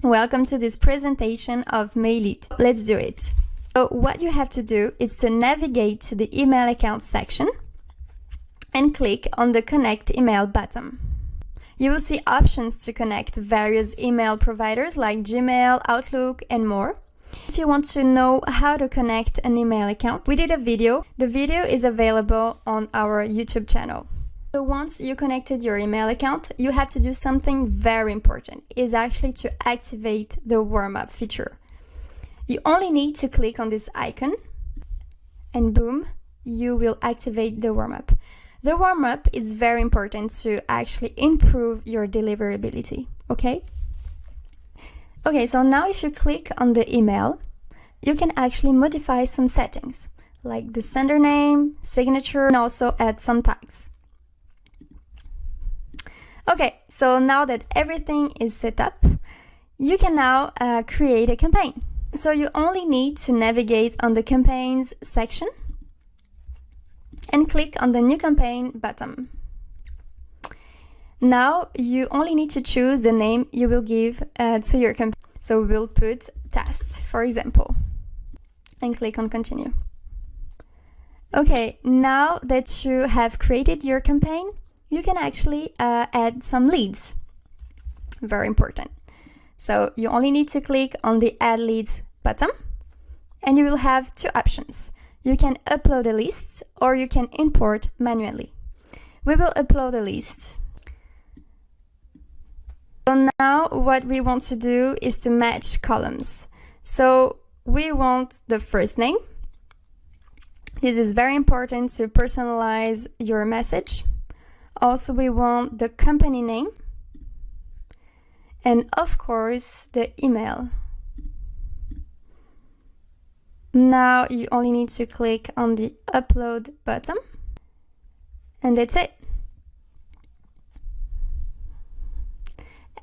Welcome to this presentation of Mailead. Let's do it. So what you have to do is to navigate to the email account section and click on the Connect Email button. You will see options to connect various email providers like Gmail, Outlook, and more. If you want to know how to connect an email account, we did a video. The video is available on our YouTube channel. So once you connected your email account, you have to do something very important, is actually to activate the warm-up feature. You only need to click on this icon and boom, you will activate the warm-up. The warm-up is very important to actually improve your deliverability, okay? Okay, so now if you click on the email, you can actually modify some settings, like the sender name, signature, and also add some tags. Okay, so now that everything is set up, you can now create a campaign. So you only need to navigate on the campaigns section and click on the new campaign button. Now you only need to choose the name you will give to your campaign. So we'll put test, for example, and click on continue. Okay, now that you have created your campaign, you can actually add some leads. Very important. So you only need to click on the Add Leads button, and you will have two options. You can upload a list, or you can import manually. We will upload a list. So now what we want to do is to match columns. So we want the first name. This is very important to personalize your message. Also, we want the company name, and of course, the email. Now you only need to click on the upload button, and that's it.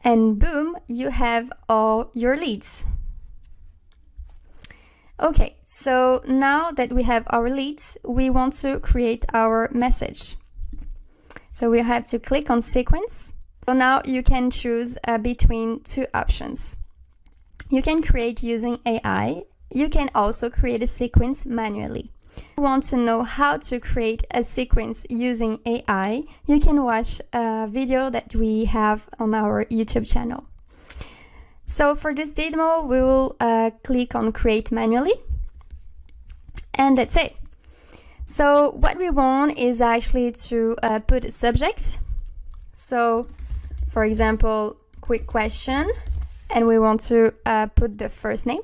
And boom, you have all your leads. Okay, so now that we have our leads, we want to create our message. So we have to click on sequence. So now you can choose between two options. You can create using AI. You can also create a sequence manually. If you want to know how to create a sequence using AI, you can watch a video that we have on our YouTube channel. So for this demo, we will click on create manually, and that's it. So what we want is actually to put a subject. So for example, quick question, and we want to put the first name,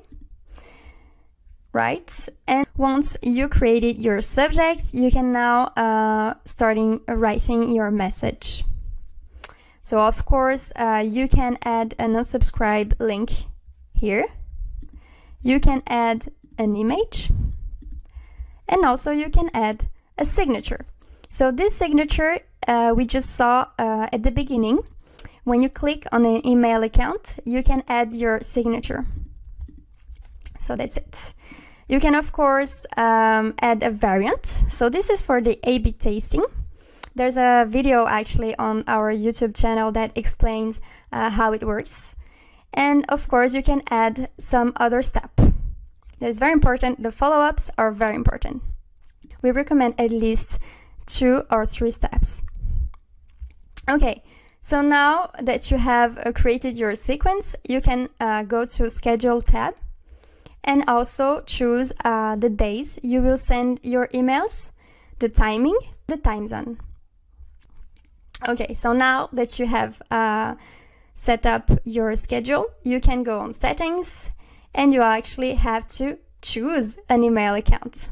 right? And once you created your subject, you can now starting writing your message. So of course, you can add an unsubscribe link here. You can add an image. And also you can add a signature. So this signature we just saw at the beginning. When you click on an email account, you can add your signature. So that's it. You can of course add a variant. So this is for the A/B testing. There's a video actually on our YouTube channel that explains how it works. And of course you can add some other step. That is very important. The follow-ups are very important. We recommend at least 2 or 3 steps. Okay, so now that you have created your sequence, you can go to Schedule tab and also choose the days you will send your emails, the timing, the time zone. Okay, so now that you have set up your schedule, you can go on Settings, and you actually have to choose an email account.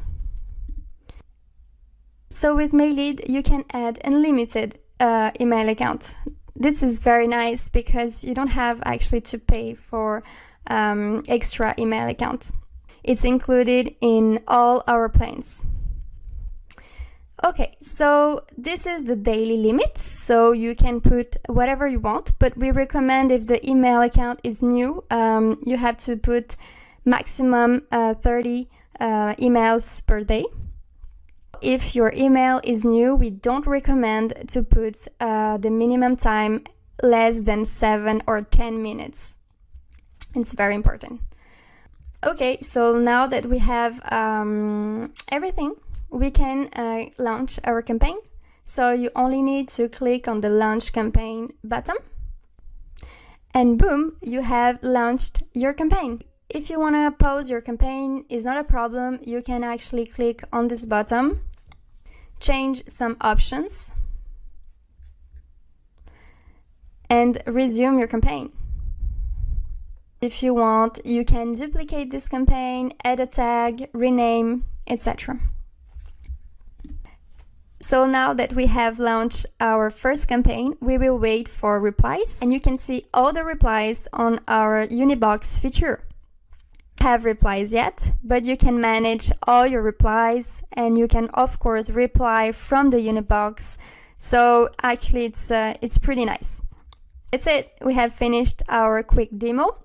So with Mailead, you can add unlimited email account. This is very nice because you don't have actually to pay for extra email account. It's included in all our plans. Okay, so this is the daily limit, so you can put whatever you want, but we recommend if the email account is new, you have to put maximum 30 emails per day. If your email is new, we don't recommend to put the minimum time less than 7 or 10 minutes. It's very important. Okay, so now that we have everything, we can launch our campaign. So you only need to click on the Launch Campaign button, and boom, you have launched your campaign. If you want to pause your campaign, it's not a problem. You can actually click on this button, change some options, and resume your campaign. If you want, you can duplicate this campaign, add a tag, rename, etc. So now that we have launched our first campaign, we will wait for replies, and you can see all the replies on our Unibox feature. Have replies yet, but you can manage all your replies, and you can of course reply from the Unibox. So actually it's pretty nice. That's it. We have finished our quick demo.